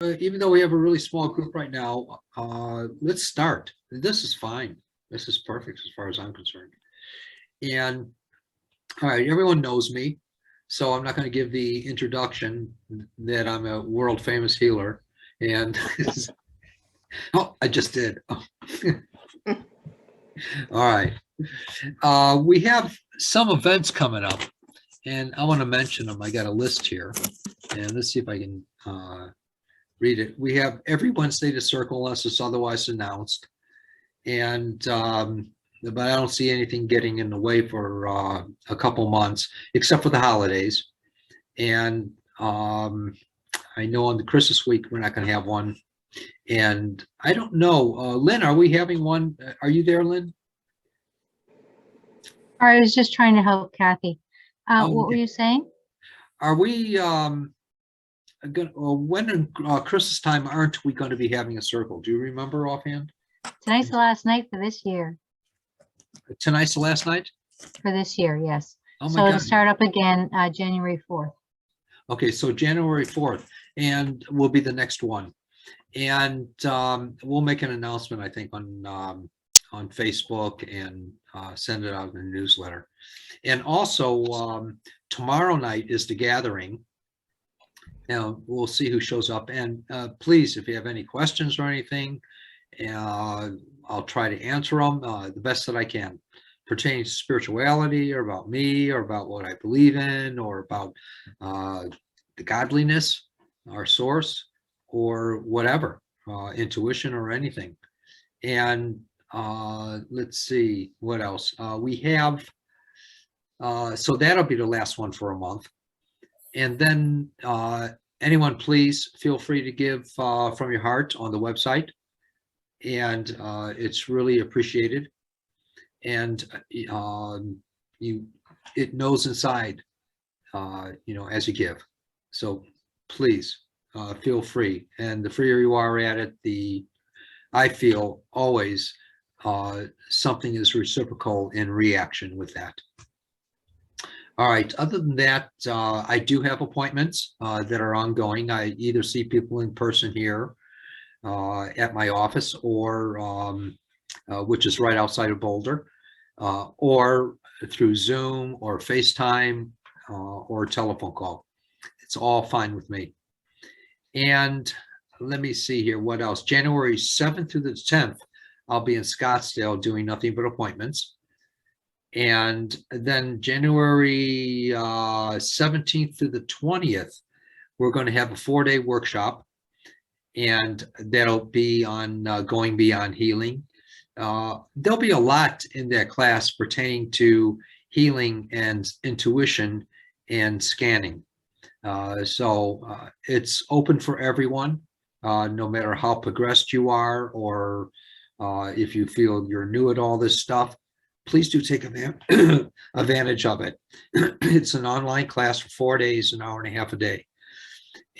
even though we have a really small group right now, let's start. This is fine. This is perfect as far as I'm concerned. And all right, everyone knows me, so I'm not going to give the introduction that I'm a world famous healer. And oh, I just did. Oh. All right. We have some events coming up, and I want to mention them. I got a list here, and let's see if I can read it. We have every Wednesday to circle unless it's otherwise announced. And but I don't see anything getting in the way for a couple months, except for the holidays. And I know on the Christmas week we're not going to have one. And I don't know, Lynn, are we having one? Are you there, Lynn? I was just trying to help Kathy. Oh, what were okay. you saying? Are we when in Christmas time aren't we going to be having a circle? Do you remember offhand? Tonight's the last night for this year. Tonight's the last night? For this year, yes. Oh my So it'll God. start up again January 4th. Okay, so January 4th, and will be the next one. And we'll make an announcement, I think, on Facebook and send it out in the newsletter. And also, tomorrow night is the gathering. Now, we'll see who shows up. And please, if you have any questions or anything, I'll try to answer them the best that I can, pertaining to spirituality or about me or about what I believe in or about the godliness, our source, or whatever, intuition or anything. And let's see what else we have. So that'll be the last one for a month. And then anyone, please feel free to give from your heart on the website. And it's really appreciated. And it knows inside, as you give. So please feel free. And the freer you are at it, I feel always something is reciprocal in reaction with that. All right. Other than that, I do have appointments that are ongoing. I either see people in person here at my office, or which is right outside of Boulder, or through Zoom or FaceTime or telephone call. It's all fine with me. And let me see here, what else? January 7th through the 10th, I'll be in Scottsdale doing nothing but appointments. And then January 17th through the 20th, we're going to have a 4-day workshop. And that'll be on going beyond healing. There'll be a lot in that class pertaining to healing and intuition and scanning. So it's open for everyone, no matter how progressed you are, or if you feel you're new at all this stuff, please do take advantage of it. It's an online class for 4 days, an hour and a half a day.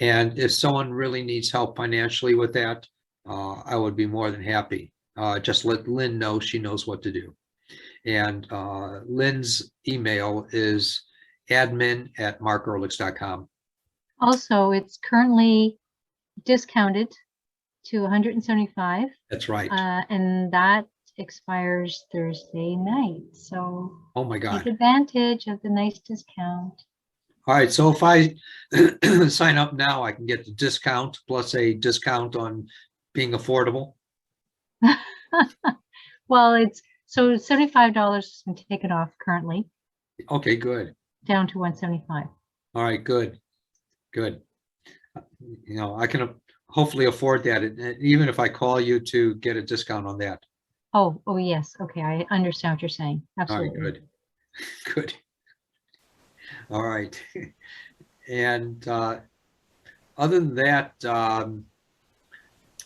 And if someone really needs help financially with that, I would be more than happy. Just let Lynn know, she knows what to do. And Lynn's email is admin@markearlix.com. Also, it's currently discounted to $175. That's right. And that expires Thursday night. So oh my God, take advantage of the nice discount. All right, so if I sign up now, I can get the discount plus a discount on being affordable. Well, it's so $75 has been taken off currently. Okay, good. Down to $175. All right, good. I can hopefully afford that, even if I call you to get a discount on that. Oh, yes. Okay, I understand what you're saying. Absolutely. All right, good. All right. And other than that,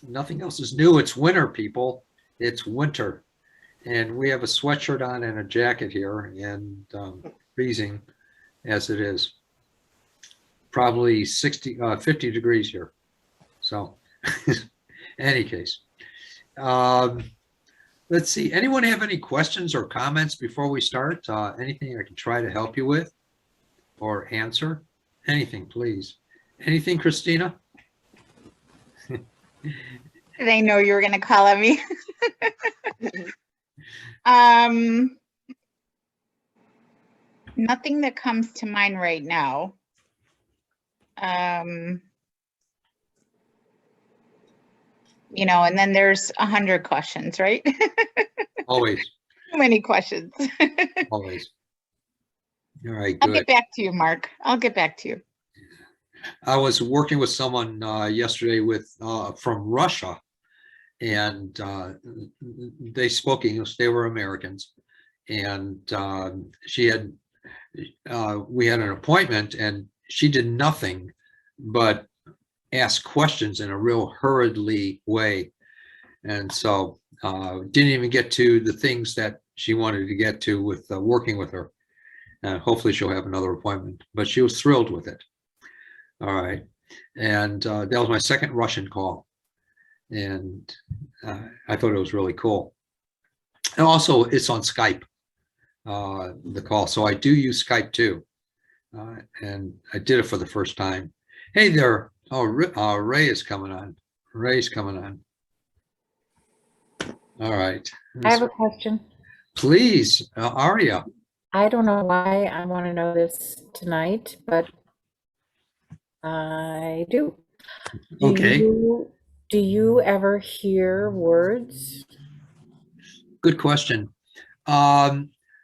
nothing else is new. It's winter, people. It's winter. And we have a sweatshirt on and a jacket here, and freezing as it is. Probably 50 degrees here. So, any case. Let's see. Anyone have any questions or comments before we start? Anything I can try to help you with or answer? Anything, please. Anything, Christina? They know you were going to call on me. Nothing that comes to mind right now. You know, and then there's 100 questions, right? Always, Too many questions. always. All right, I'll good. get back to you, Mark. I'll get back to you. I was working with someone yesterday from Russia, and they spoke English. They were Americans, and we had an appointment, and she did nothing but ask questions in a real hurriedly way, and so didn't even get to the things that she wanted to get to with working with her. Hopefully she'll have another appointment, but she was thrilled with it. All right. And that was my second Russian call. And I thought it was really cool. And also it's on Skype, the call. So I do use Skype too. And I did it for the first time. Hey there. Oh, Ray is coming on. Ray's coming on. All right. I have a question. Please, Aria. I don't know why I want to know this tonight, but I do. Okay. Do you ever hear words? Good question.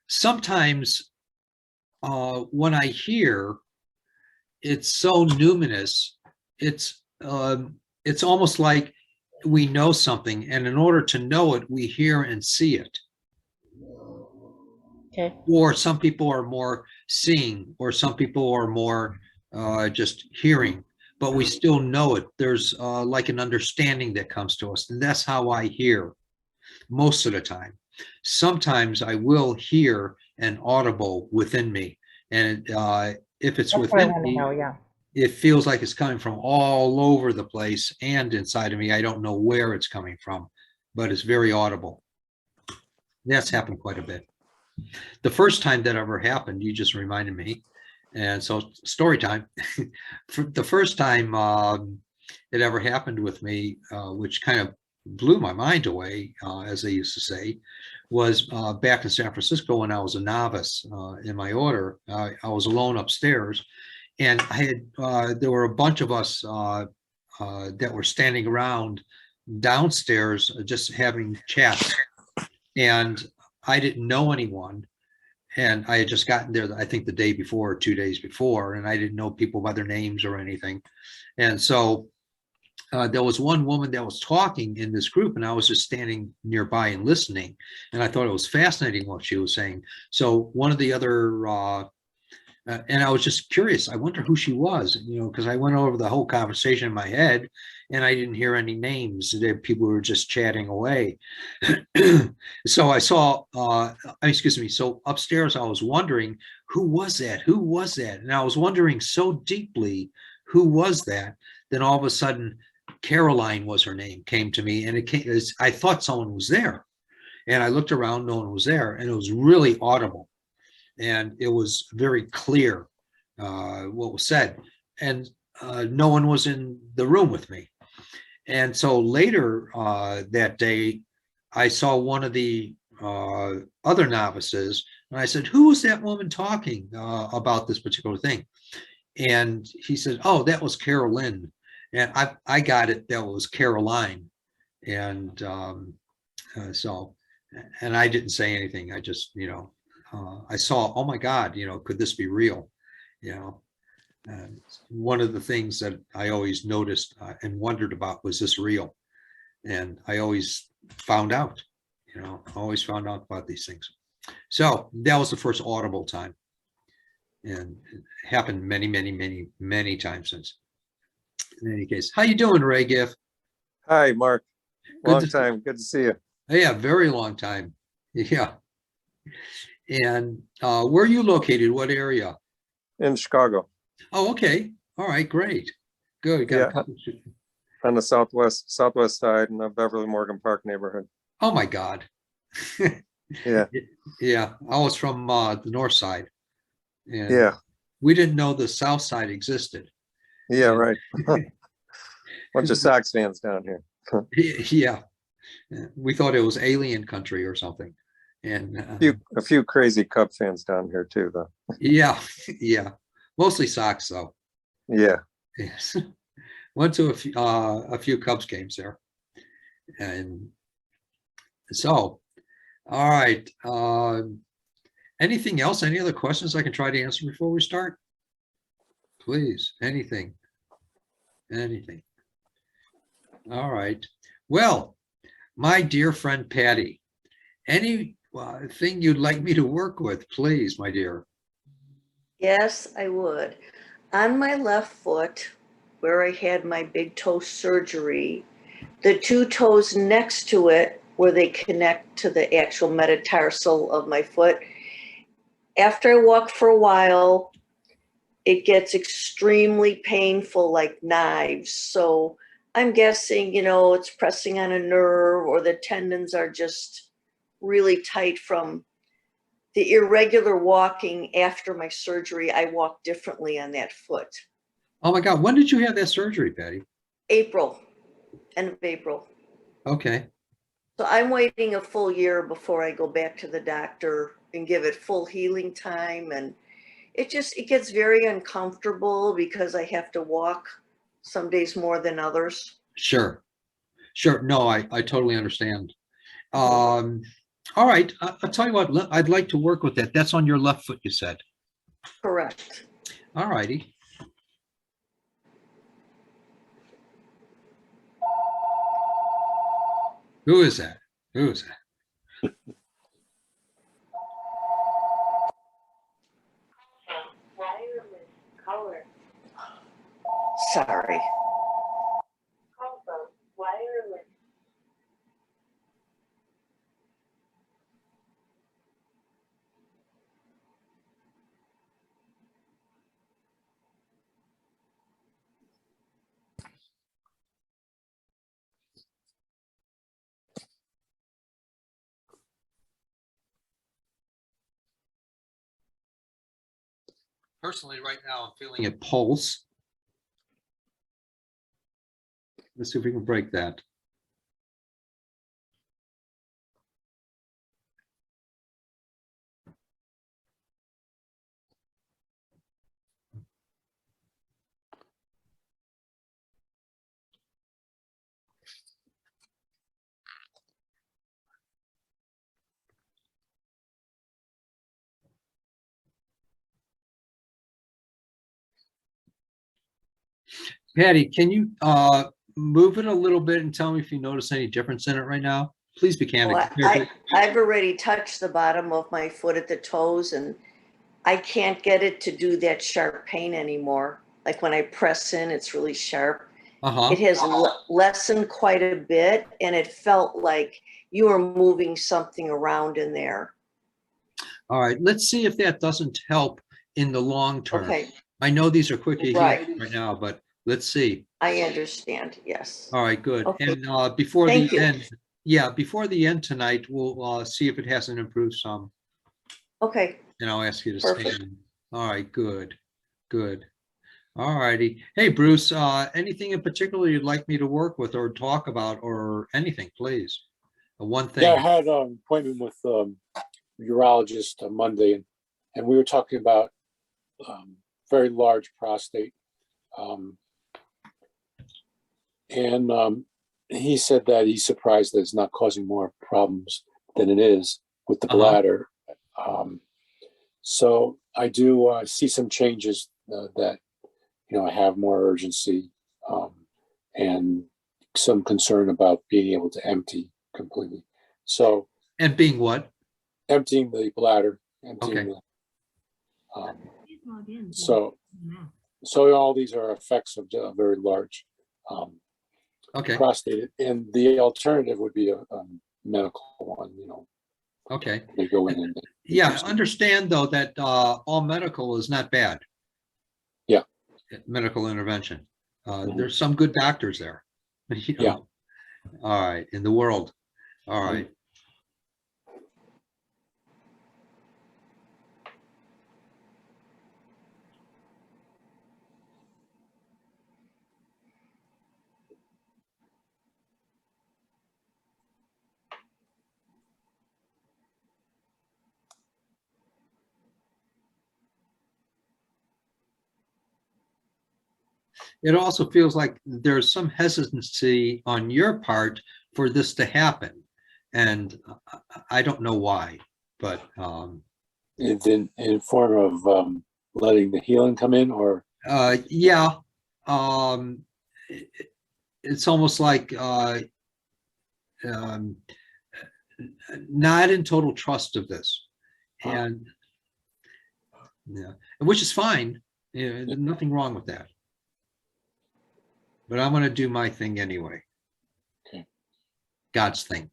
Sometimes when I hear, it's so numinous. It's almost like we know something, and in order to know it, we hear and see it. Okay. Or some people are more seeing, or some people are more just hearing, but we still know it. There's like an understanding that comes to us, and that's how I hear most of the time. Sometimes I will hear an audible within me, and if it's That's what I within want to me, know, yeah. it feels like it's coming from all over the place and inside of me. I don't know where it's coming from, but it's very audible. That's happened quite a bit. The first time that ever happened, you just reminded me. And so story time. For the first time it ever happened with me, which kind of blew my mind away, as they used to say, was back in San Francisco when I was a novice in my order. I was alone upstairs, and there were a bunch of us that were standing around downstairs just having chats, and I didn't know anyone, and I had just gotten there, I think the day before or 2 days before, and I didn't know people by their names or anything. And so there was one woman that was talking in this group, and I was just standing nearby and listening, and I thought it was fascinating what she was saying. So one of the other and I was just curious. I wonder who she was, because I went over the whole conversation in my head, and I didn't hear any names. People were just chatting away. So I saw, excuse me. So upstairs, I was wondering, who was that? Who was that? And I was wondering so deeply, who was that? Then all of a sudden, Caroline was her name, came to me, and I thought someone was there. And I looked around, no one was there, and it was really audible. And it was very clear what was said, and no one was in the room with me. And so later that day, I saw one of the other novices, and I said, "Who was that woman talking about this particular thing?" And he said, "Oh, that was Carolyn." And I got it, that was Caroline. And so, and I didn't say anything. I just, I saw, oh my God, could this be real? One of the things that I always noticed and wondered about, was this real? And I always found out, always found out about these things. So that was the first audible time. And it happened many, many, many, many times since. In any case, how you doing, Ray Giff? Hi, Mark. Long Good time. Good to see you. Yeah, very long time. Yeah. And where are you located? What area? In Chicago. Oh, okay. All right, great. Good. Got Yeah. a couple. On the southwest side in the Beverly Morgan Park neighborhood. Oh my God. Yeah. Yeah, I was from the north side. And Yeah. we didn't know the south side existed. Yeah, right. Bunch of Sox fans down here. Yeah. We thought it was alien country or something. And A few crazy Cub fans down here too, though. yeah, yeah. Mostly Sox though. Yeah. Yes. Went to a few Cubs games there. And so, all right. Anything else? Any other questions I can try to answer before we start? Please, anything. Anything. All right. Well, my dear friend Patty, any thing you'd like me to work with, please, my dear. Yes, I would. On my left foot, where I had my big toe surgery, the two toes next to it, where they connect to the actual metatarsal of my foot, after I walk for a while, it gets extremely painful, like knives. So I'm guessing, it's pressing on a nerve, or the tendons are just really tight from the irregular walking after my surgery. I walk differently on that foot. Oh my God, when did you have that surgery, Patty? April, end of April. Okay. So I'm waiting a full year before I go back to the doctor and give it full healing time. And it gets very uncomfortable because I have to walk some days more than others. Sure. Sure. No, I totally understand. All right. I'll tell you what, I'd like to work with that. That's on your left foot, you said. Correct. All righty. Who is that? Who is that? Sorry. Personally, right now, I'm feeling a pulse. Let's see if we can break that. Patty, can you move it a little bit and tell me if you notice any difference in it right now? Please be candid. Well, I've already touched the bottom of my foot at the toes, and I can't get it to do that sharp pain anymore. Like when I press in, it's really sharp. Uh-huh. It has lessened quite a bit, and it felt like you were moving something around in there. All right. Let's see if that doesn't help in the long term. Okay, I know these are quick to heal Right. right now, but let's see. I understand, yes. All right, good. Okay. And before Thank the you. end, yeah, before the end tonight, we'll see if it hasn't improved some, Okay, and I'll ask you to stay Perfect. in. All right, good, good. All righty. Hey, Bruce, anything in particular you'd like me to work with or talk about or anything, please? One Yeah, I thing. had an appointment with urologist on Monday, and we were talking about very large prostate. And he said that he's surprised that it's not causing more problems than it is with the bladder. So I do see some changes that, I have more urgency and some concern about being able to empty completely. So And being what? emptying the bladder, emptying Okay. so all these are effects of a very large Okay, prostate, and the alternative would be a medical one. okay. They go in and Yeah, understand though that all medical is not bad. Yeah. Medical intervention. Mhm. There's some good doctors there. you know. Yeah. All right, in the world. All Mhm. right. it also feels like there's some hesitancy on your part for this to happen. And I don't know why, but in form of letting the healing come in, or yeah, it's almost like not in total trust of this, and yeah, which is fine. Yeah, nothing wrong with that. But I'm going to do my thing anyway. Okay. God's thing.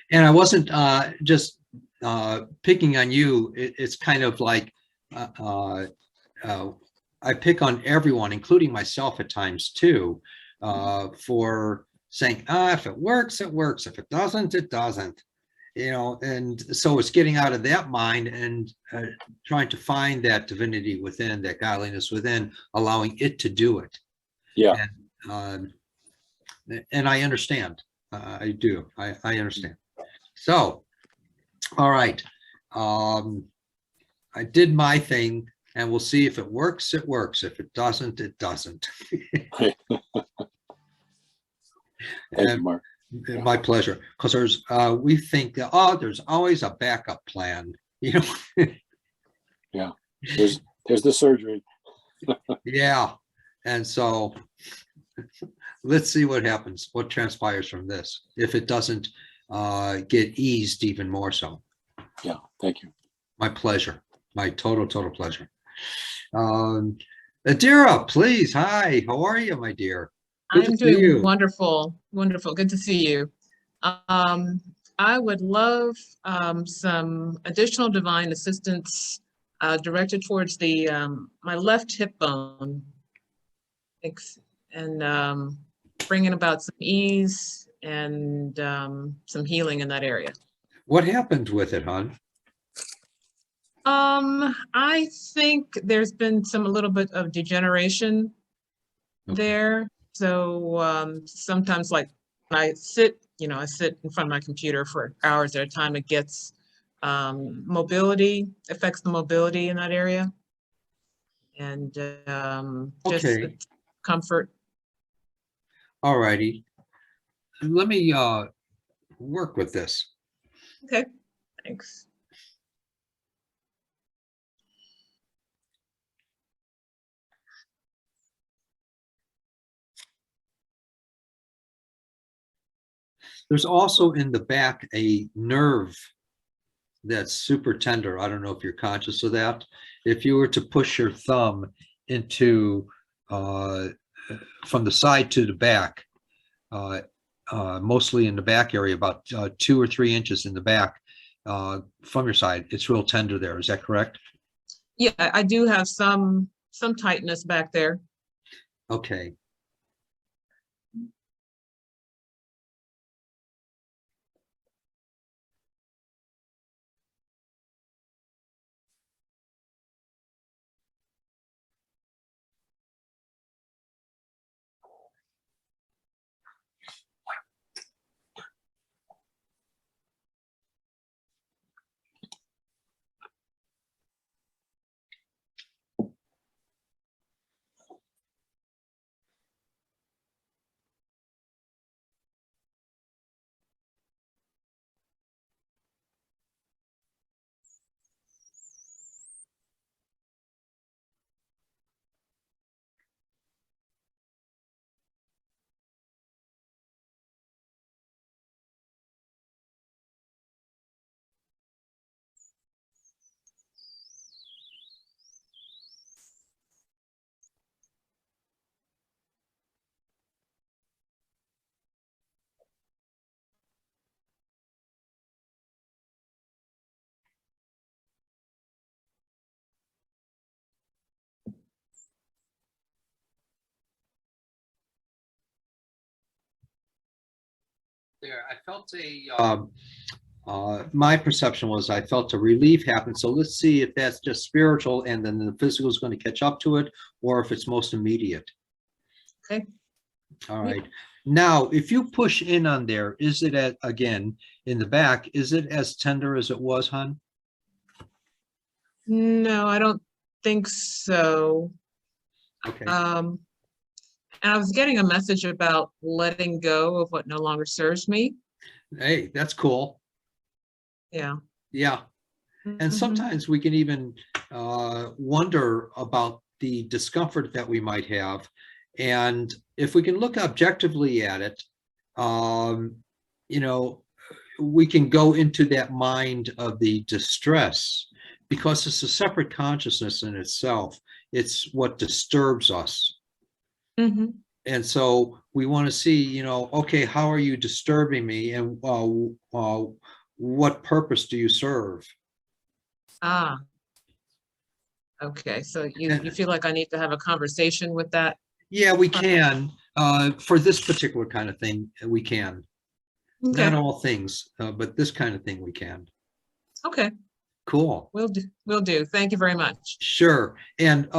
And I wasn't just picking on you. It's kind of like I pick on everyone, including myself at times too, for saying, if it works, it works. If it doesn't, it doesn't. You know, and so it's getting out of that mind and trying to find that divinity within, that godliness within, allowing it to do it. yeah, And I understand. I do. I understand. So, all right. I did my thing, and we'll see if it works, it works. If it doesn't, it doesn't. thank you, And Mark. my pleasure. Because there's, we think that, there's always a backup plan. You know. There's the surgery. Yeah. And so let's see what happens, what transpires from this, if it doesn't get eased even more so. Yeah, thank you. My pleasure. My total pleasure. Adira, please. Hi, how are you, my dear? Good to I'm see doing you. wonderful, wonderful. Good to see you. I would love some additional divine assistance directed towards the my left hip bone. Thanks. And bringing about some ease and some healing in that area. What happened with it, hon? I think there's been a little bit of degeneration Okay. there. So sometimes, like when I sit in front of my computer for hours at a time, it gets affects the mobility in that area, and just Okay. comfort. All righty. Let me work with this. Okay, thanks. There's also in the back a nerve that's super tender. I don't know if you're conscious of that. If you were to push your thumb into from the side to the back, mostly in the back area, about 2 or 3 inches in the back from your side, it's real tender there. Is that correct? Yeah, I do have some tightness back there. Okay. there. I felt my perception was I felt a relief happen. So let's see if that's just spiritual and then the physical is going to catch up to it, or if it's most immediate. Okay. All right. Now, if you push in on there, is it again in the back? Is it as tender as it was, hon? No, I don't think so. Okay. And I was getting a message about letting go of what no longer serves me. Hey, that's cool. Yeah. Yeah. And Mhm. sometimes we can even wonder about the discomfort that we might have. And if we can look objectively at it, you know, we can go into that mind of the distress because it's a separate consciousness in itself. It's what disturbs us. Mhm. And so we want to see, you know, okay, how are you disturbing me, and what purpose do you serve? Ah. Okay, so you And- feel like I need to have a conversation with that? Yeah, we can. For this particular kind of thing, we can. Okay, Not all things, but this kind of thing we can. okay, Cool. will do. Thank you very much. Sure. And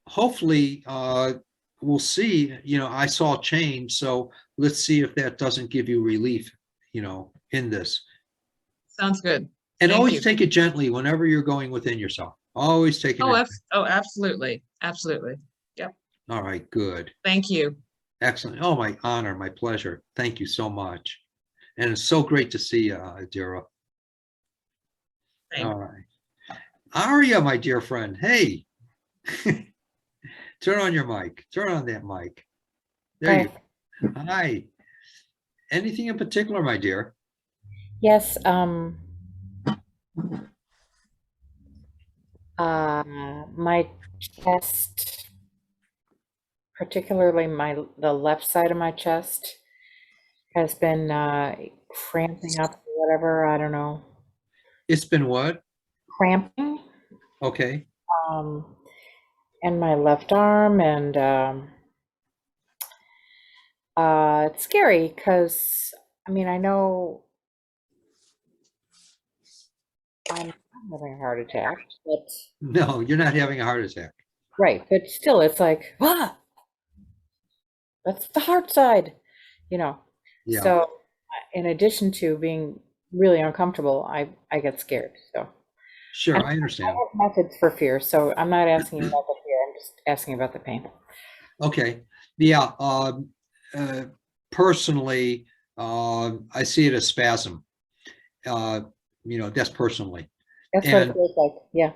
hopefully we'll see, you know, I saw change. So let's see if that doesn't give you relief, you know, in this. Sounds good. And Thank always you. take it gently whenever you're going within yourself. Always take it. Oh, in. absolutely, absolutely. All right, good. Thank you. Excellent. Oh, my honor, my pleasure. Thank you so much. And it's so great to see you, Adira. Same. All right. Aria, my dear friend. Hey, turn on your mic. Turn on that mic. There you go. Hi. Anything in particular, my dear? Yes, my chest, particularly the left side of my chest, has been cramping up or whatever, I don't know. It's been what? Cramping, Okay. and my left arm, and it's scary because, I mean, I know I'm not having a heart attack, but No, you're not having a heart attack. right, but still, it's like, that's the heart side, you know. Yeah. So, in addition to being really uncomfortable, I get scared. So, Sure, and I understand. have methods for fear. So, I'm not asking about the fear. I'm just asking about the pain. Okay. Yeah. Personally, I see it as spasm. You know, that's personally. That's what And it feels like. Yeah.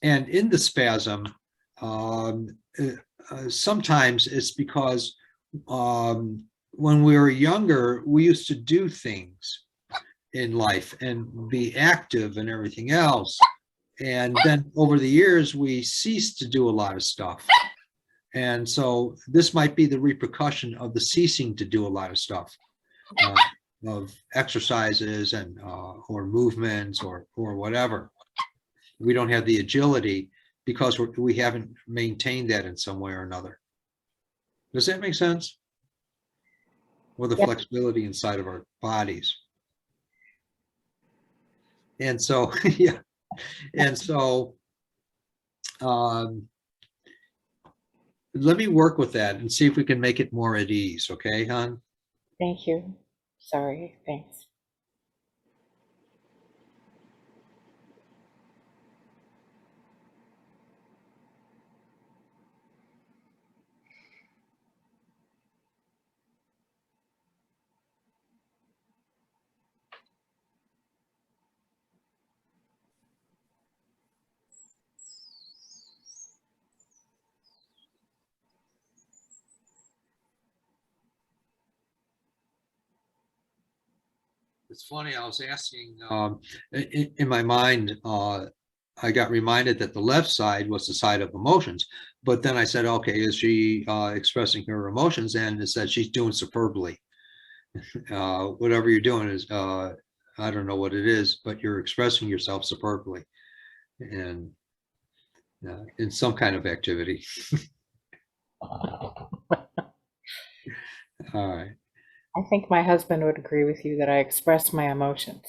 and in the spasm, sometimes it's because when we were younger, we used to do things in life and be active and everything else. And then over the years, we ceased to do a lot of stuff. And so this might be the repercussion of the ceasing to do a lot of stuff, of exercises and or movements or whatever. We don't have the agility because we haven't maintained that in some way or another. Does that make sense? Or the Yep. flexibility inside of our bodies. And so, yeah. And so, let me work with that and see if we can make it more at ease. Okay, hon? Thank you. Sorry. Thanks. It's funny, I was asking, in my mind, I got reminded that the left side was the side of emotions, but then I said, okay, is she expressing her emotions? And it said she's doing superbly. Whatever you're doing is, I don't know what it is, but you're expressing yourself superbly and in some kind of activity. All right. I think my husband would agree with you that I express my emotions.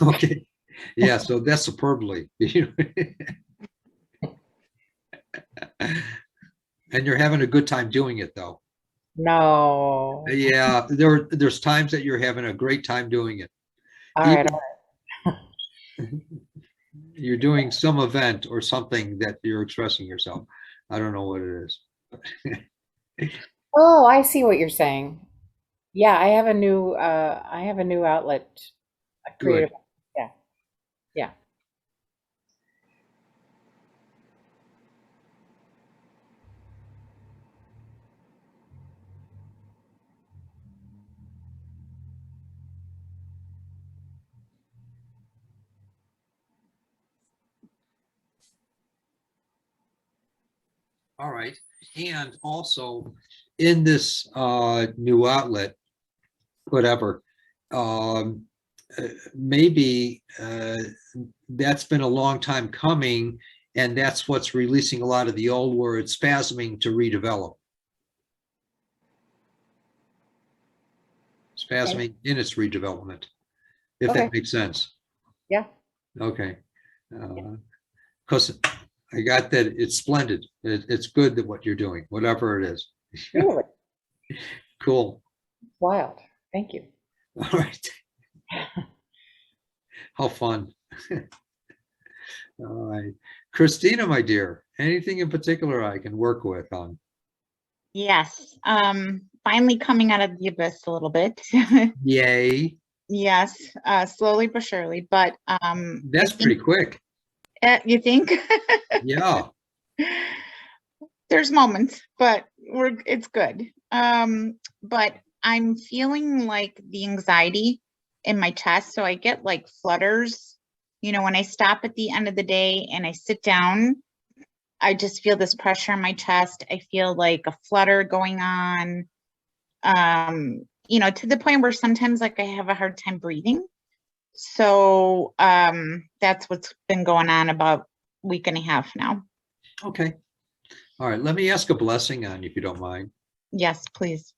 Okay. Yeah, so that's superbly. And you're having a good time doing it, though. No. Yeah, there's times that you're having a great time doing it. All right. Even- You're doing some event or something that you're expressing yourself. I don't know what it is. Oh, I see what you're saying. Yeah, I have a new outlet, a Good. creative. Yeah. Yeah. All right. And also in this new outlet, whatever, um, maybe that's been a long time coming, and that's what's releasing a lot of the old words, spasming to redevelop. Spasming in its redevelopment, if that Okay. makes sense. Yeah. Okay. Because I got that it's splendid. It's good that what you're doing, whatever it is. Really Cool. wild. Thank you. All right. How fun. All right. Christina, my dear, anything in particular I can work with on? Yes, finally coming out of the abyss a little bit. Yay. Yes, slowly but surely, but That's pretty quick. you think? Yeah. There's moments, but it's good. But I'm feeling like the anxiety in my chest, so I get like flutters. You know, when I stop at the end of the day and I sit down, I just feel this pressure in my chest. I feel like a flutter going on. You know, to the point where sometimes like I have a hard time breathing. So that's what's been going on about a week and a half now. Okay. All right. Let me ask a blessing on you, if you don't mind. Yes, please.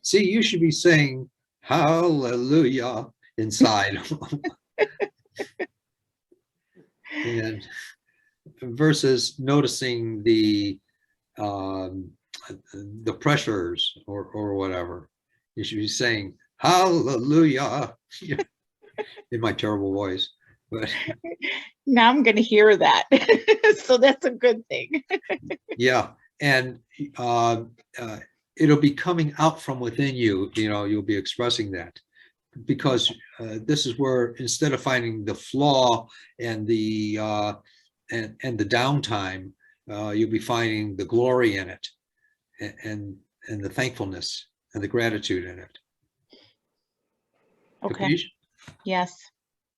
See, you should be saying hallelujah inside. And versus noticing um, the pressures or whatever. You should be saying hallelujah in my terrible voice. But Now I'm going to hear that. So that's a good thing. yeah, and uh, uh, it'll be coming out from within you. You know, you'll be expressing that because this is where instead of finding the flaw and the and the downtime, you'll be finding the glory in it and the thankfulness and the gratitude in it. Okay. Capiche? Yes.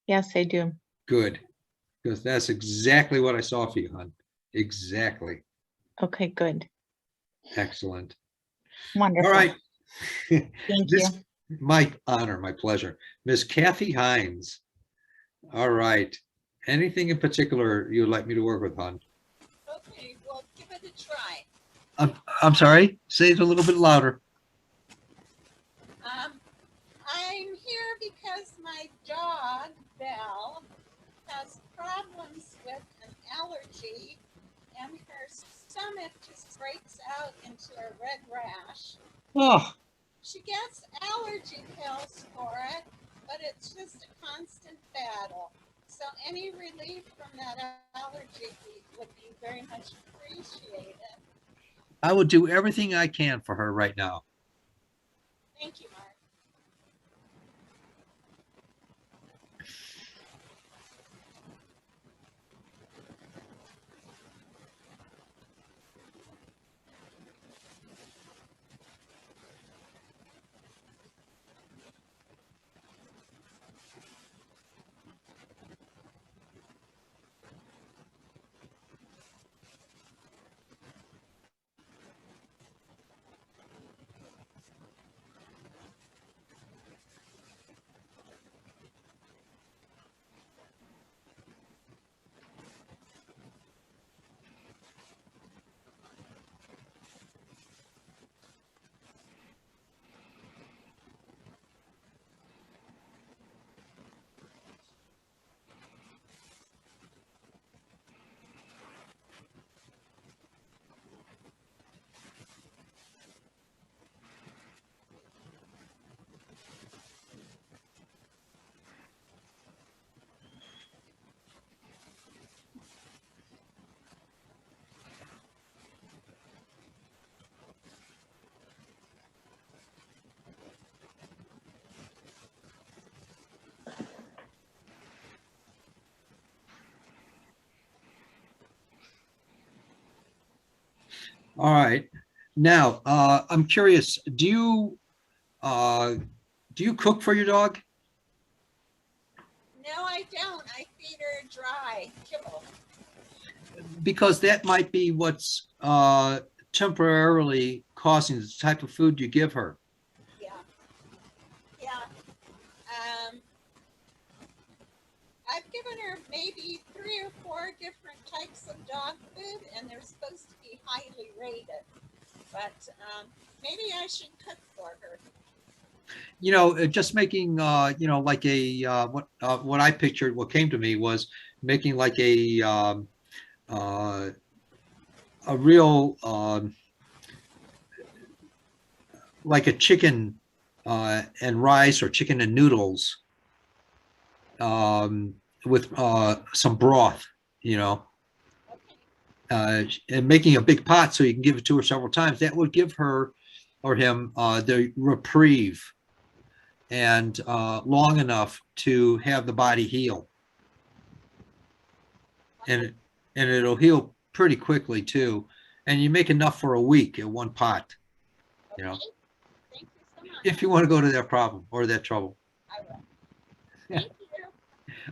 Yes, I do. Good, because that's exactly what I saw for you, hon. Exactly. Okay, good. Excellent. Wonderful. All right. Thank you. This, my honor, my pleasure. Miss Kathy Hines. All right. Anything in particular you'd like me to work with, hon? Okay, well, give it a try. I'm sorry. Say it a little bit louder. I'm here because my dog, Belle, has problems with an allergy, and her stomach just breaks out into a red rash. Oh, She gets allergy pills for it, but it's just a constant battle. So any relief from that allergy would be very much appreciated. I will do everything I can for her right now. Thank you, Mark. All right. Now, I'm curious, do you cook for your dog? No, I don't. I feed her dry kibble. Because that might be what's temporarily causing the type of food you give her. Yeah. Yeah. I've given her maybe 3 or 4 different types of dog food, and they're supposed to be highly rated. But maybe I should cook for her. You know, just making, you know, like what I pictured, what came to me was making like a real, like a chicken and rice or chicken and noodles with some broth, you know, and making a big pot so you can give it to her several times. That would give her or him the reprieve and long enough to have the body heal. And it'll heal pretty quickly too. And you make enough for a week at one pot, you know, Thank you so much. if you want to go to that problem or that trouble. I will. Thank you.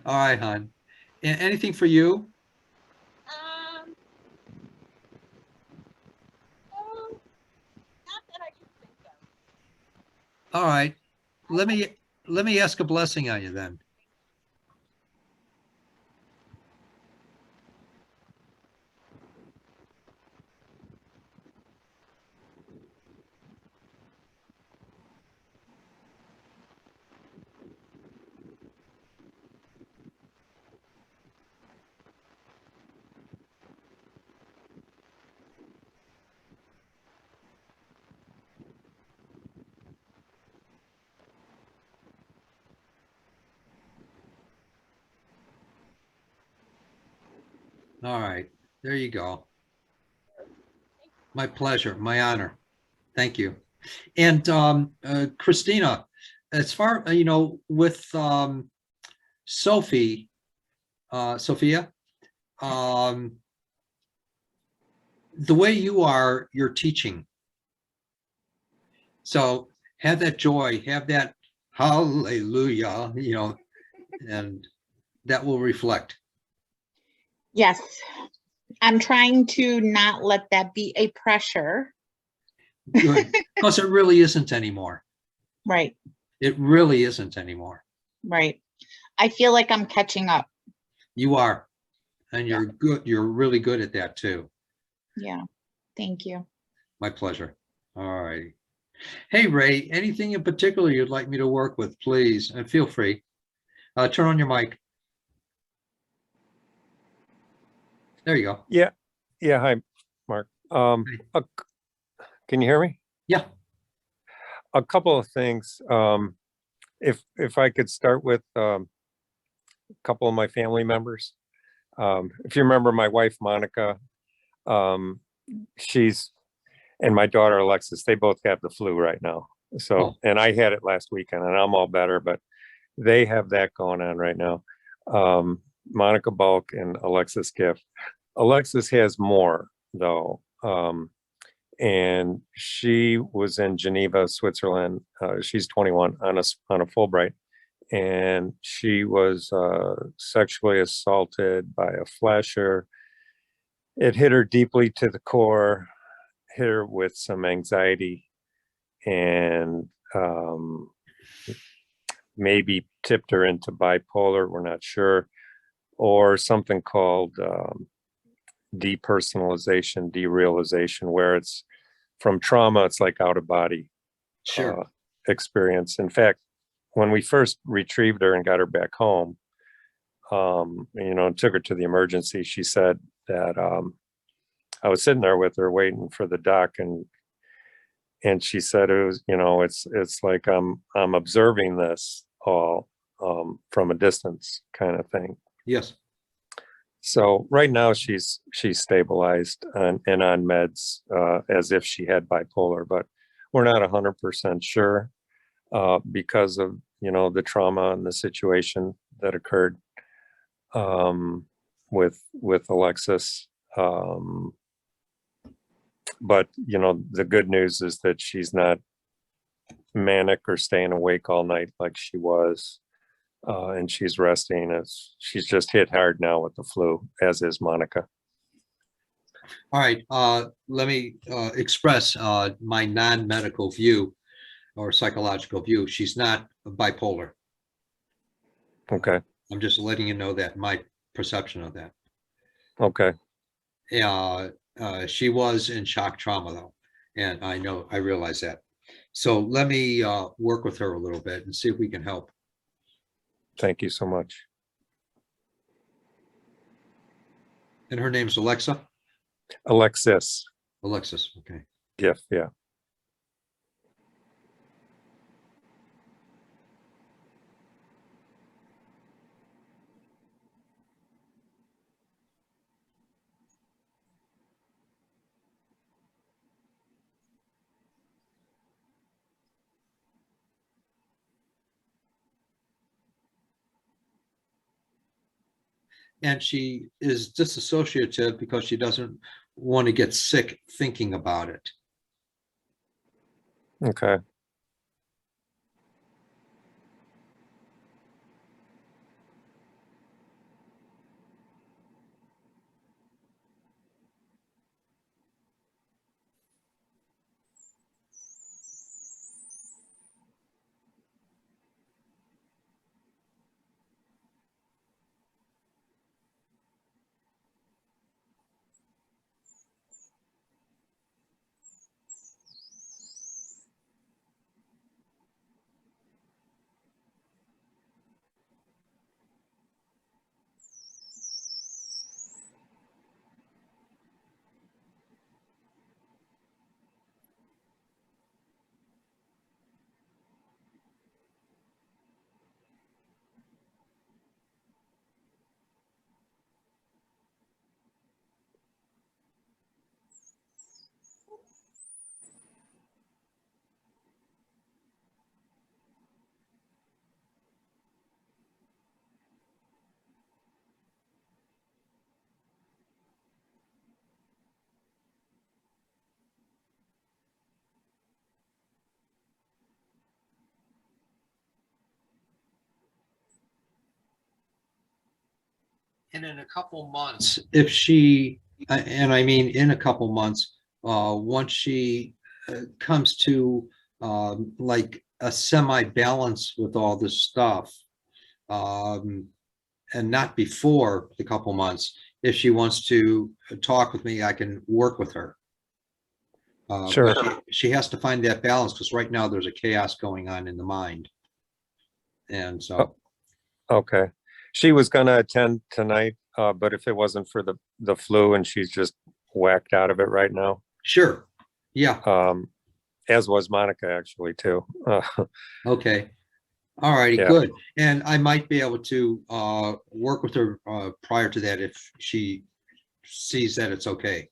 All right, hon. Anything for you? Oh, not that I can think of. All right. Let me ask a blessing on you then. All right. There you go. My pleasure. My honor. Thank you. And Christina, as far, you know, with Sophia, the way you are, you're teaching. So have that joy, have that hallelujah, you know, and that will reflect. Yes. I'm trying to not let that be a pressure. Good. Because it really isn't anymore. Right. It really isn't anymore. Right. I feel like I'm catching up. You are. And you're good. You're really good at that too. Yeah. Thank you. My pleasure. All right. Hey, Ray, anything in particular you'd like me to work with, please? And feel free. Turn on your mic. There you go. Yeah. Yeah. Hi, Mark. Can you hear me? Yeah. A couple of things. If I could start with a couple of my family members. If you remember my wife, Monica, she's, and my daughter, Alexis, they both have the flu right now. So, and I had it last weekend and I'm all better, but they have that going on right now. Monica Bulk and Alexis Gift. Alexis has more though. And she was in Geneva, Switzerland. She's 21 on a Fulbright. And she was sexually assaulted by a flasher. It hit her deeply to the core, hit her with some anxiety, and maybe tipped her into bipolar, we're not sure, or something called depersonalization, derealization, where it's from trauma, it's like out of body experience. In fact, when we first retrieved her and got her back home, you know, and took her to the emergency, she said that I was sitting there with her waiting for the doc, and she said it was, you know, it's like I'm observing this all from a distance kind of thing. Yes. So right now she's stabilized and on meds as if she had bipolar, but we're not 100% sure because of, you know, the trauma and the situation that occurred with Alexis. But, the good news is that she's not manic or staying awake all night like she was. And she's resting. She's just hit hard now with the flu, as is Monica. All right, let me express my non-medical view or psychological view. She's not bipolar. Okay. I'm just letting you know that my perception of that. Okay. She was in shock trauma though, and I realize that. So let me work with her a little bit and see if we can help. Thank you so much. And her name's Alexa? Alexis. Alexis, okay. Gift, yeah. And she is disassociative because she doesn't want to get sick thinking about it. Okay. And in a couple months, if she, and I mean in a couple months, once she comes to like a semi-balance with all this stuff, and not before the couple months, if she wants to talk with me, I can work with her. Sure. But she has to find that balance because right now there's a chaos going on in the mind. And so, Okay. She was going to attend tonight, but if it wasn't for the flu and she's just whacked out of it right now, sure. Yeah. as was Monica actually too. Okay. All righty, Yeah. good. And I might be able to work with her prior to that if she sees that it's okay.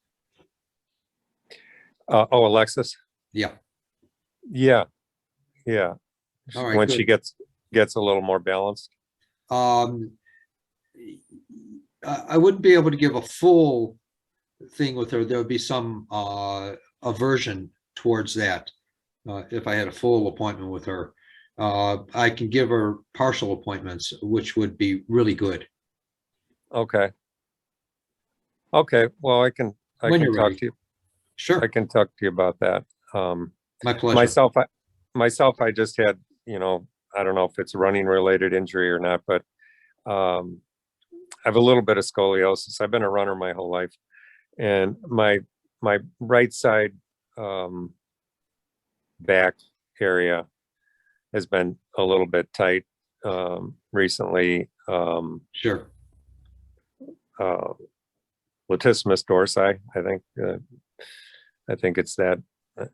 Oh, Alexis. Yeah. Yeah. Yeah. All right, When good. she gets a little more balanced. I wouldn't be able to give a full thing with her. There would be some aversion towards that if I had a full appointment with her. I can give her partial appointments, which would be really good. Okay. Okay. Well, I can When you're talk ready. to you. Sure. I can talk to you about that. My pleasure. Myself, I just had, I don't know if it's running related injury or not, but I have a little bit of scoliosis. I've been a runner my whole life, and my right side back area has been a little bit tight recently. Sure. Latissimus dorsi, I think it's that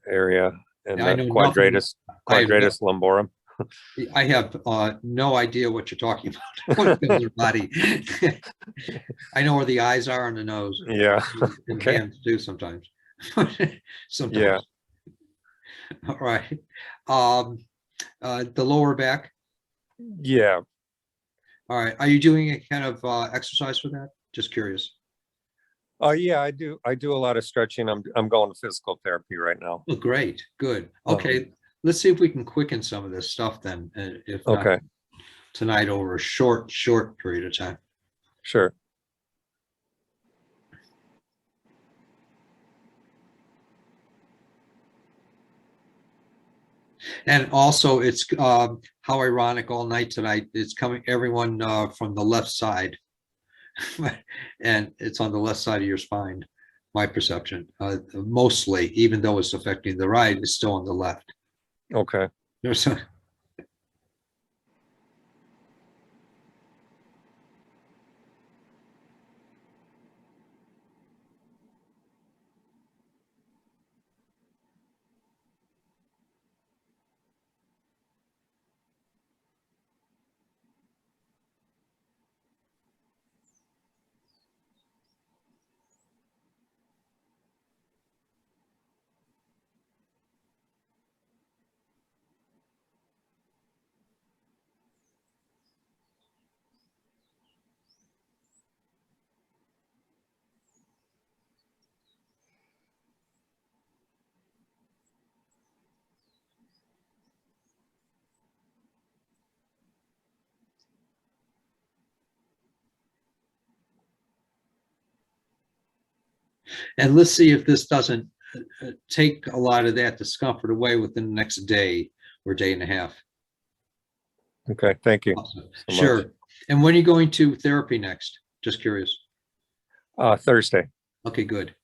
area, and Yeah, I the know nothing. quadratus lumborum. I have no idea what you're talking about when it comes to your body. I know where the eyes are and the nose. Yeah. And Okay. hands too sometimes. Sometimes. Yeah. All right. The lower back. Yeah. All right. Are you doing a kind of exercise for that? Just curious. Oh, yeah, I do. I do a lot of stretching. I'm going to physical therapy right now. Oh, great, good. Okay, let's see if we can quicken some of this stuff then, if not Okay, tonight over a short period of time. sure. And also, it's how ironic all night tonight. It's coming everyone from the left side, and it's on the left side of your spine. My perception, mostly, even though it's affecting the right, it's still on the left. Okay. There's a, and let's see if this doesn't take a lot of that discomfort away within the next day or day and a half. Okay. Thank you. Awesome. so Sure. much. And when are you going to therapy next? Just curious. Thursday. Okay, good.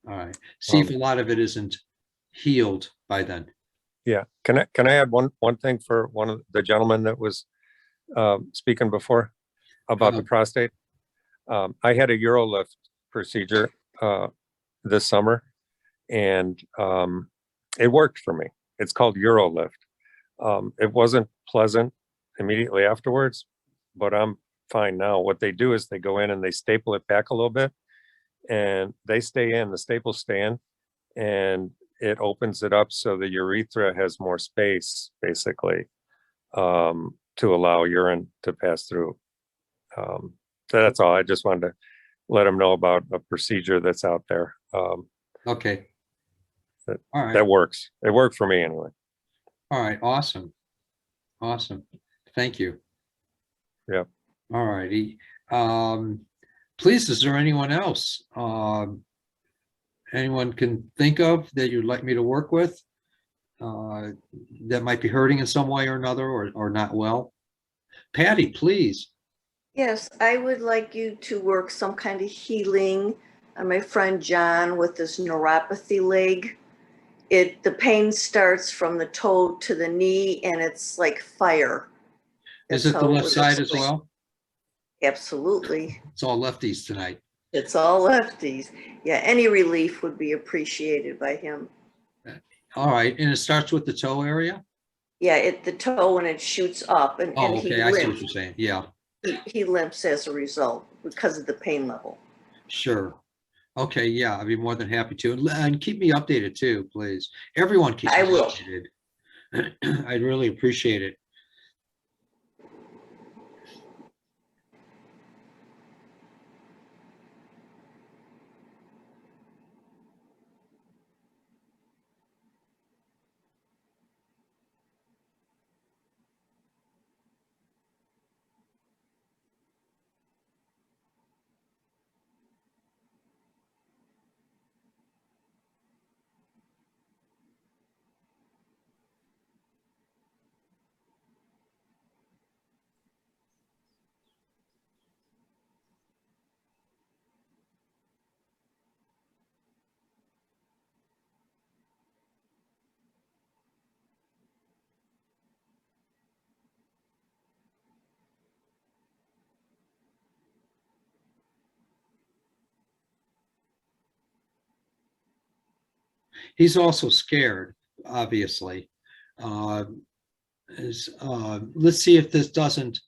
All right. See if a lot of it isn't healed by then. Yeah. Can I add one thing for one of the gentlemen that was speaking before about the prostate? I had a Eurolift procedure this summer, and it worked for me. It's called Eurolift. It wasn't pleasant immediately afterwards, but I'm fine now. What they do is they go in and they staple it back a little bit, and they stay in, the staples stay in, and it opens it up so the urethra has more space, basically, to allow urine to pass through. So that's all. I just wanted to let them know about a procedure that's out there. Okay. All right. That works. It worked for me anyway. All right. Awesome. Awesome. Thank you. Yeah. All righty. Please, is there anyone else anyone can think of that you'd like me to work with that might be hurting in some way or another, or not well? Patty, please. Yes, I would like you to work some kind of healing on my friend John with his neuropathy leg. The pain starts from the toe to the knee, and it's like fire. Is That's it the how left was side as explained. well? Absolutely. It's all lefties tonight. It's all lefties. Yeah, any relief would be appreciated by him. All right. And it starts with the toe area? Yeah, the toe, and it shoots up, and Oh, he okay. I see what limps. you're saying. Yeah, He limps as a result because of the pain level. sure. Okay. Yeah, I'd be more than happy to. And keep me updated too, please. Everyone keeps I me will. updated. I'd really appreciate it. He's also scared, obviously. Let's see if this doesn't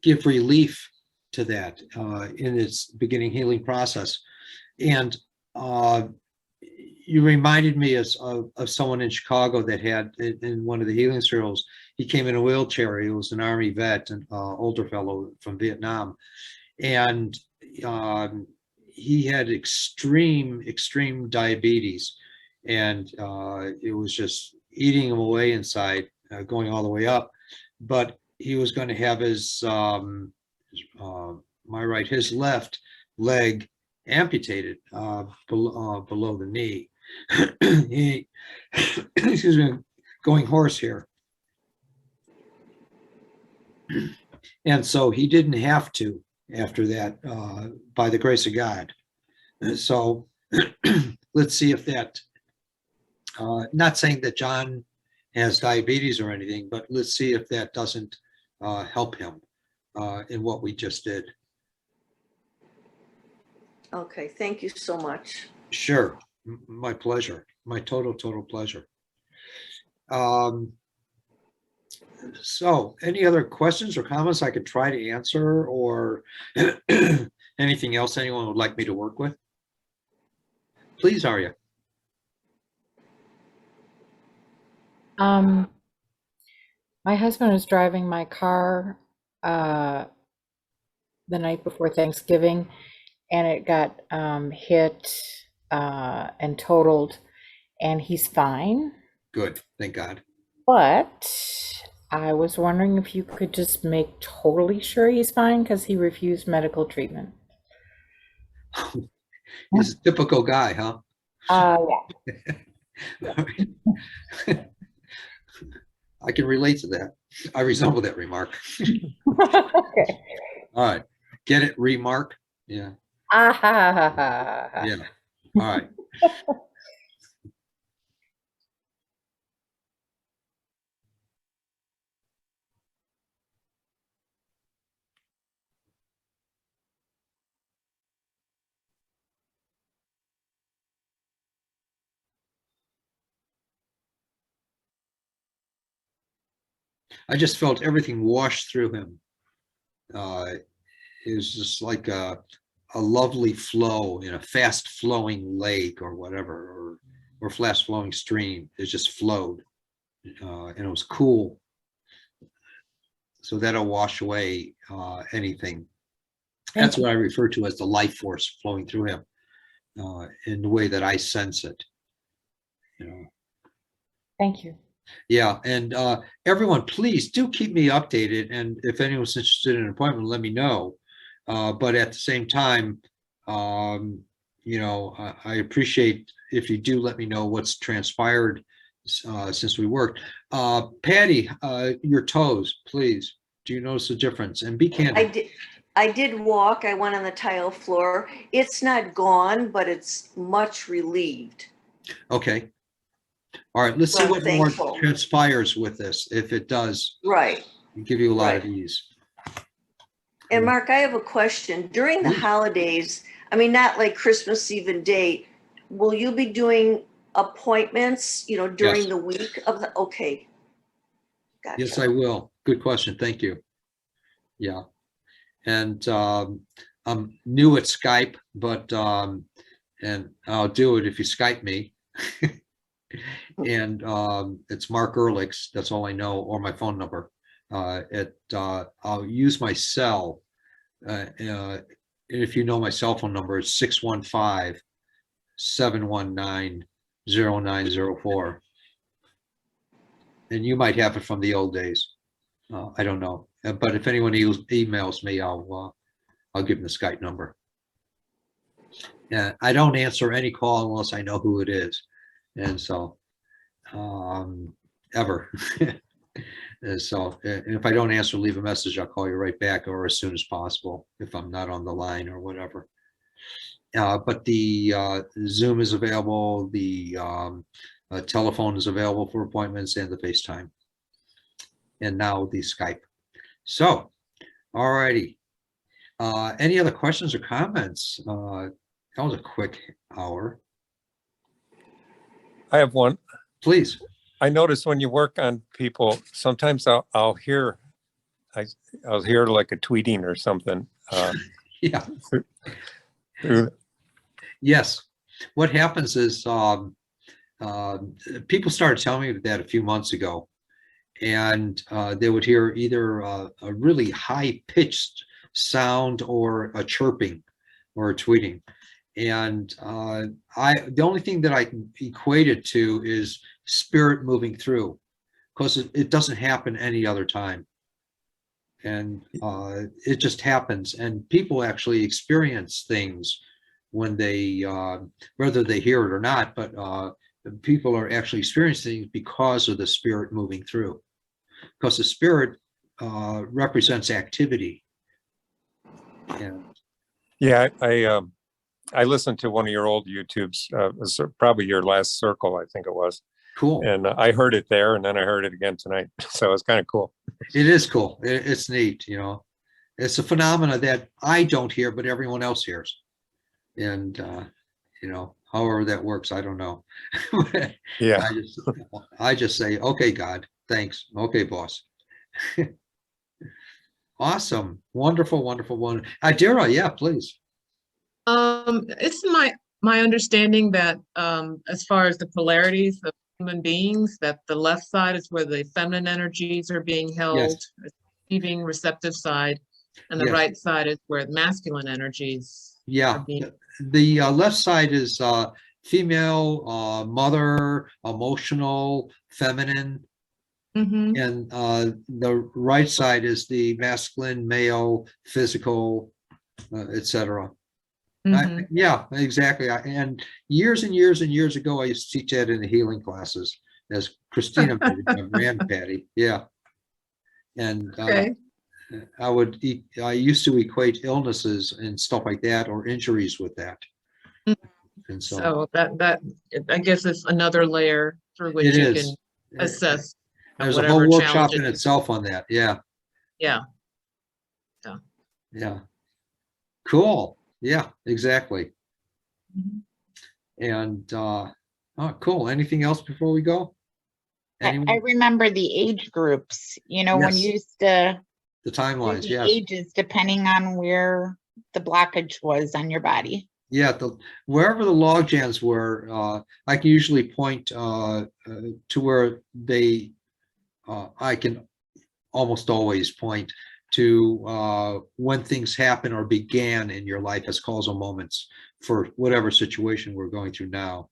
give relief to that in its beginning healing process. And you reminded me of someone in Chicago that had in one of the healing circles. He came in a wheelchair. He was an Army vet, an older fellow from Vietnam, and he had extreme diabetes, and it was just eating him away inside, going all the way up. But he was going to have his his left leg amputated below the knee. He, excuse me, going hoarse here. And so he didn't have to after that, by the grace of God. So let's see if that, not saying that John has diabetes or anything, but let's see if that doesn't help him in what we just did. Okay, thank you so much. Sure, my pleasure, my total pleasure. So any other questions or comments I could try to answer, or anything else anyone would like me to work with? Please, Arya. My husband was driving my car the night before Thanksgiving, and it got hit and totaled, and he's fine. Good, thank God. But I was wondering if you could just make totally sure he's fine, because he refused medical treatment. He's a typical guy, huh? Yeah. I can relate to that. I resemble that remark. Okay. All right. Get it, remark? Yeah. Yeah. All right. I just felt everything wash through him. It was just like a lovely flow in a fast flowing lake or whatever, or fast flowing stream. It just flowed, and it was cool. So that'll wash away anything. That's what I refer to as the life force flowing through him, in the way that I sense it. You know. Thank you. Yeah, and everyone, please do keep me updated. And if anyone's interested in an appointment, let me know. But at the same time, you know, I appreciate if you do let me know what's transpired since we worked. Patty, your toes, please. Do you notice a difference? And be candid. I did walk. I went on the tile floor. It's not gone, but it's much relieved. Okay. All right. Let's So see I'm what more thankful. transpires with this. If it does, Right. give you a lot of Right. ease. And Mark, I have a question. During the holidays, I mean, not like Christmas Eve and day, will you be doing appointments, you know, during Yes. the week of the, okay. Gotcha. Yes, I will. Good question. Thank you. Yeah. And I'm new at Skype, but and I'll do it if you Skype me. And it's Mark Earlix. That's all I know, or my phone number. I'll use my cell. If you know my cell phone number, it's 615-719-0904. And you might have it from the old days. I don't know. But if anyone emails me, I'll give them the Skype number. I don't answer any call unless I know who it is. And so, ever. And so if I don't answer, leave a message, I'll call you right back, or as soon as possible if I'm not on the line or whatever. But the Zoom is available, the telephone is available for appointments, and the FaceTime. And now the Skype. So, all righty. Any other questions or comments? That was a quick hour. I have one. Please. I notice when you work on people, sometimes I'll hear like a tweeting or something. Yeah. Through, Yes. What happens is people started telling me that a few months ago, and they would hear either a really high pitched sound or a chirping or a tweeting. And the only thing that I can equate it to is spirit moving through, because it doesn't happen any other time. And it just happens. And people actually experience things when they, whether they hear it or not, but people are actually experiencing things because of the spirit moving through. Because the spirit represents activity. And Yeah, I listened to one of your old YouTubes, it was probably your last circle, I think it was. cool. And I heard it there, and then I heard it again tonight. So it's kind of cool. It is cool. It's neat, you know. It's a phenomena that I don't hear, but everyone else hears. And you know, however that works, I don't know. Yeah. I just say, okay, God, thanks. Okay, boss. Awesome. Wonderful, wonderful one. Adira, yeah, please. It's my understanding that as far as the polarities of human beings, that the left side is where the feminine energies are being held, receiving, receptive side, and the Yes. right side is where the masculine energies are Yeah. being. The left side is female, mother, emotional, feminine. Mhm. And the right side is the masculine, male, physical, etc. Mhm. Yeah, exactly. And years and years and years ago, I used to teach that in the healing classes, as Christina made it, my grandpatty. Yeah. And Okay. I used to equate illnesses and stuff like that, or injuries, with that. And so So that I guess it's another layer through it which you is. can assess There's a whatever whole workshop challenges. in itself on that. Yeah. Yeah. Yeah. Cool. Yeah, exactly. Mhm. And oh, cool. Anything else before we go? I Anyone? remember the age groups, you know, when Yes. you used to The do timelines, the yes. ages depending on where the blockage was on your body. Yeah, wherever the log jams were, I can usually point to where they, I can almost always point to when things happen or began in your life as causal moments for whatever situation we're going through now.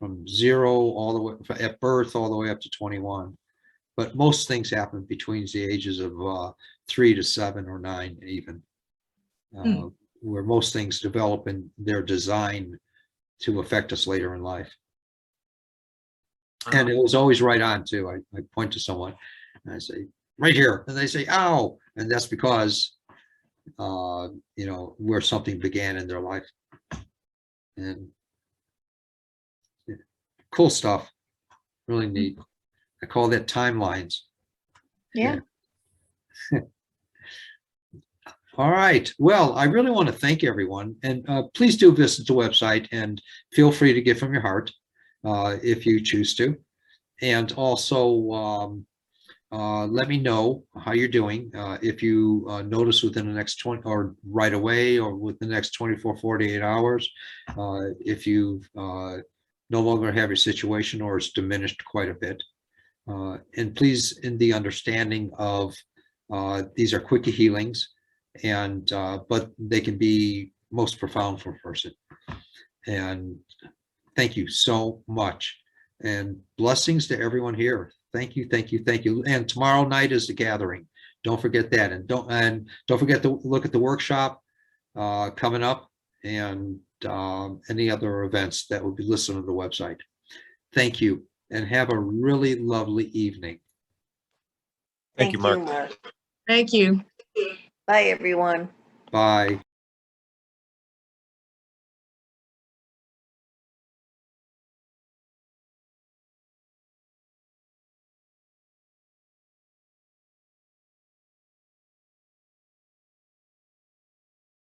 From 0 all the way at birth all the way up to 21. But most things happen between the ages of 3 to 7 or 9 even, where most things develop in their design to affect us later in life. And it was always right on too. I point to someone and I say, right here. And they say, ow. And that's because, you know, where something began in their life. And yeah, cool stuff. Really neat. I call that timelines. Yeah. All right. Well, I really want to thank everyone. And please do visit the website and feel free to give from your heart if you choose to. And also let me know how you're doing. If you notice within the next 20 or right away or within the next 24, 48 hours, if you no longer have your situation or it's diminished quite a bit. And please, in the understanding of these are quick healings, and but they can be most profound for a person. And thank you so much, and blessings to everyone here. Thank you, thank you, thank you. And tomorrow night is the gathering. Don't forget that, and don't forget to look at the workshop coming up, and any other events that will be listed on the website. Thank you, and have a really lovely evening. Thank you, Mark. Mark. Thank you. Bye, everyone. Bye.